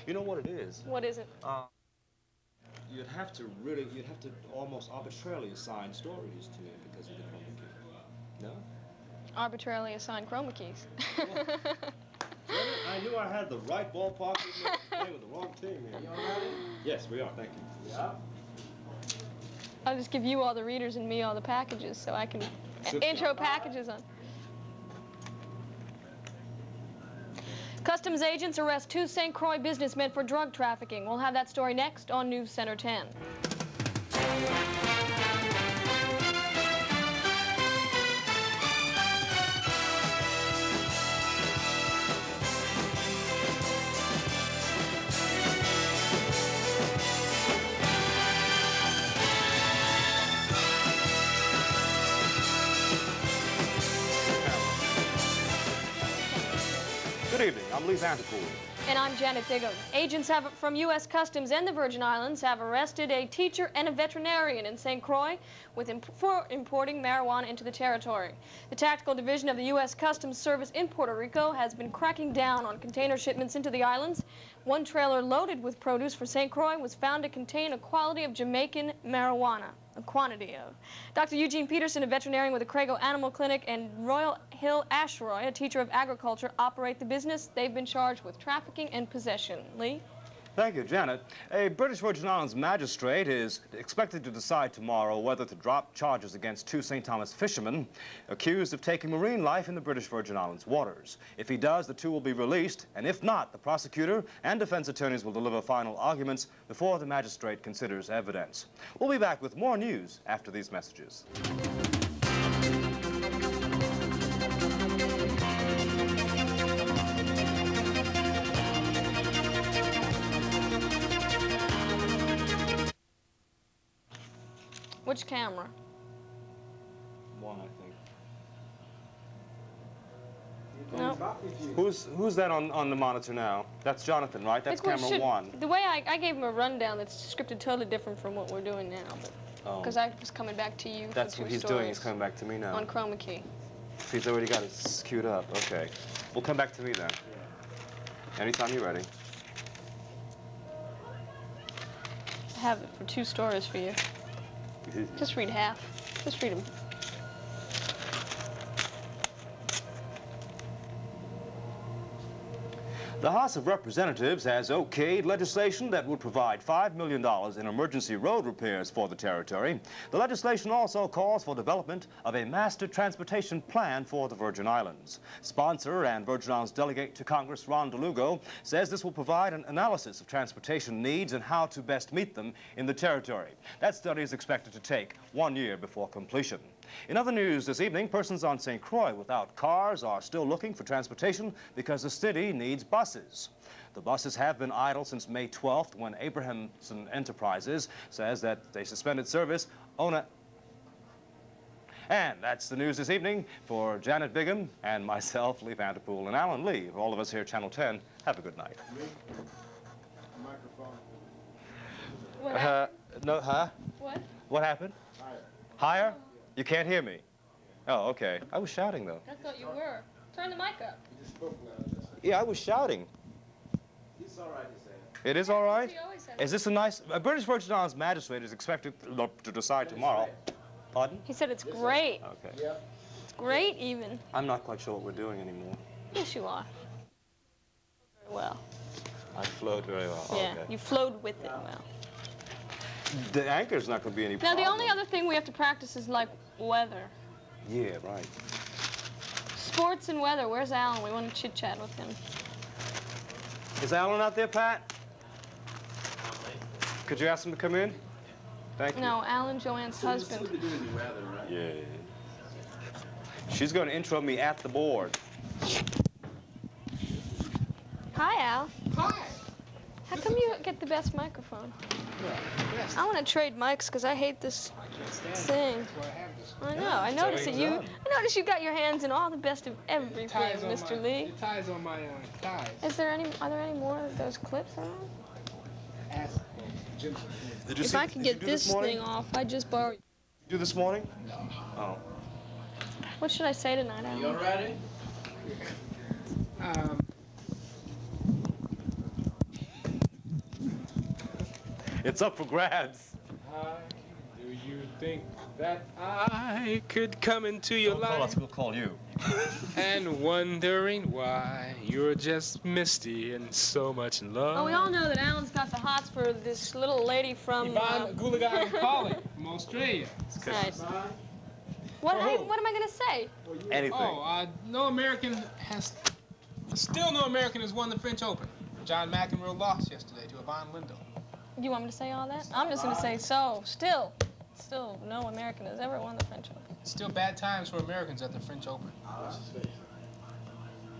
You know what it is? What is it? You'd have to almost arbitrarily assign stories to it because of the chroma key. No? Arbitrarily assign chroma keys. Yeah. I knew I had the right ballpark, playing with the wrong team here. You all right? Yes, we are, thank you. Yeah. I'll just give you all the readers and me all the packages so I can intro packages on. Customs agents arrest 2 St. Croix businessmen for drug trafficking. We'll have that story next on News Center 10. Good evening, I'm Vanterpool. And I'm Janet Bigham. Agents from U.S. Customs and the Virgin Islands have arrested a teacher and a veterinarian in St. Croix for importing marijuana into the territory. The Tactical Division of the U.S. Customs Service in Puerto Rico has been cracking down on container shipments into the islands. One trailer loaded with produce for St. Croix was found to contain a quality of Jamaican marijuana. A quantity of. Dr. Eugene Peterson, a veterinarian with the Crago Animal Clinic, and Royal Hill Ashroy, a teacher of agriculture, operate the business. They've been charged with trafficking and possession. Lee? Thank you, Janet. A British Virgin Islands magistrate is expected to decide tomorrow whether to drop charges against 2 St. Thomas fishermen accused of taking marine life in the British Virgin Islands waters. If he does, the 2 will be released, and if not, the prosecutor and defense attorneys will deliver final arguments before the magistrate considers evidence. We'll be back with more news after these messages. Which camera? One, I think. No. Who's that on the monitor now? That's Jonathan, right? That's camera 1. The way I gave him a rundown that's scripted totally different from what we're doing now. Because I was coming back to you That's for 2 what he's stories doing. He's coming back to me now. on chroma key. He's already got it queued up. Okay. We'll come back to me then. Anytime you're ready. I have it for 2 stories for you. Just read half. Just read them. The House of Representatives has okayed legislation that would provide $5 million in emergency road repairs for the territory. The legislation also calls for development of a master transportation plan for the Virgin Islands. Sponsor and Virgin Islands delegate to Congress, Ron DeLugo, says this will provide an analysis of transportation needs and how to best meet them in the territory. That study is expected to take 1 year before completion. In other news this evening, persons on St. Croix without cars are still looking for transportation because the city needs buses. The buses have been idle since May 12th when Abrahamson Enterprises says that they suspended service on a... And that's the news this evening. For Janet Bigham and myself, Lee Vanterpool, and Alan Lee, all of us here at Channel 10, have a good night. Microphone. What happened? No, huh? What? What happened? Higher. Higher? You can't hear me? Oh, okay. I was shouting, though. I thought you were. Turn the mic up. You just spoke now. Yeah, I was shouting. It's all right, he's saying. It is all right? He always says Is this a nice... A British Virgin Islands magistrate is expected to decide tomorrow. Pardon? He said it's great. Okay. Yeah. It's great, even. I'm not quite sure what we're doing anymore. Yes, you are. Very well. I flowed very well. Yeah, Okay. you flowed with it well. The anchor's not going to be any Now, problem. the only other thing we have to practice is, like, weather. Yeah, right. Sports and weather. Where's Alan? We want to chit-chat with him. Is Alan out there, Pat? Could you ask him to come in? Thank you. No, Alan, Joanne's husband. Something to do with the weather, right? Yeah. She's going to intro me at the board. Hi, Al. Hi. How come you get the best microphone? Yes. I want to trade mics because I hate this thing. That's why I have this. I know. I noticed that you. I noticed you got your hands in all the best of everything, Mr. Lee. It ties on my thighs. Is there any? Are there any more of those clips around? Ask Jim. Did you If I could get this thing off, I'd just borrow. You do this morning? No. Oh. What should I say tonight, Alan? You all ready? It's up for grabs. Do you think that I could come into your Don't call life? us, we'll call you. And wondering why you're just misty and so much in love. Oh, we all know that Alan's got the hots for this little lady from... Yvonne Goolagong Cullen from Australia. Nice. What am I going to say? Anything. Oh, no American has... Still no American has won the French Open. John McEnroe lost yesterday to Yvonne Lindell. You want me to say all that? I'm just going to say still no American has ever won the French Open. Still bad times for Americans at the French Open.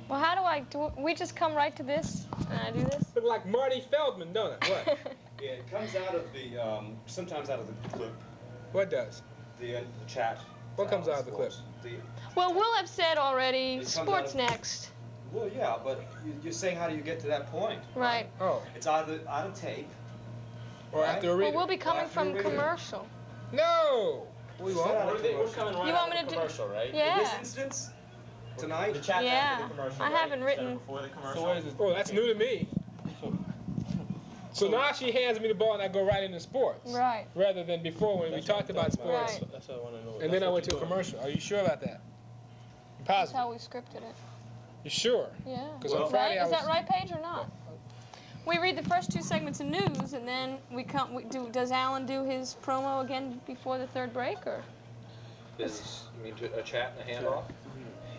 Well, how do we just come right to this and I do this? Look like Marty Feldman, don't it? What? Yeah, it comes out of the, sometimes out of the clip, What does? the chat. What comes out of the clip? Well, we'll have said already, It comes sports out of- next. Well, yeah, but you're saying how do you get to that point? Right. Oh, It's either out of tape. or after a Well, reading. we'll be coming after from we read it. commercial. No! We We're won't. coming right You want out me of to the do- commercial, right? In Yeah. this instance, tonight. The chat's Yeah. after the commercial, I right? haven't Instead of written- before the commercial. So what is it? Oh, that's new to me. So now she hands me the ball and I go right into sports. Right. Rather than before when we talked about sports. Right. That's what I want to know. And then I went to a commercial. Are you sure about that? That's Positive. how we scripted it. You sure? Yeah. 'Cause on Friday I Is that was- right, Paige, or not? We read the first 2 segments of news, and then does Alan do his promo again before the 3rd break, or? You mean a chat and a handoff?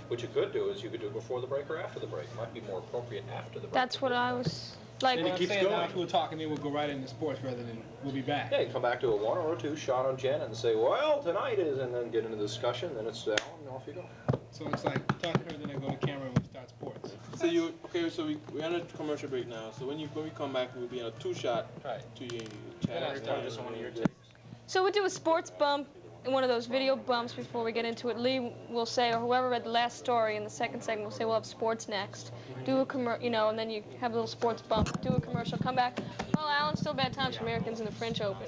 What you could do is you could do it before the break or after the break. It might be more appropriate after the break. That's what I was, like, What I'm keeps saying now, going. if we'll talk and then we'll go right into sports rather than we'll be back. Yeah, you come back to a 1 or a 2 shot on Jen and say, well, tonight is, and then get into the discussion, then it's Alan, and off you go. So it's like talk to her, then I go to camera and we start sports. So so we're on a commercial break now. So when we come back, we'll be on a 2-shot to your chat. Just on one of your tapes. so we'll do a sports bump, one of those video bumps before we get into it. Lee will say, or whoever read the last story in the 2nd segment will say, we'll have sports next. Do a and then you have a little sports bump, do a commercial, come back. Well, Alan, still bad times for Americans in the French Open.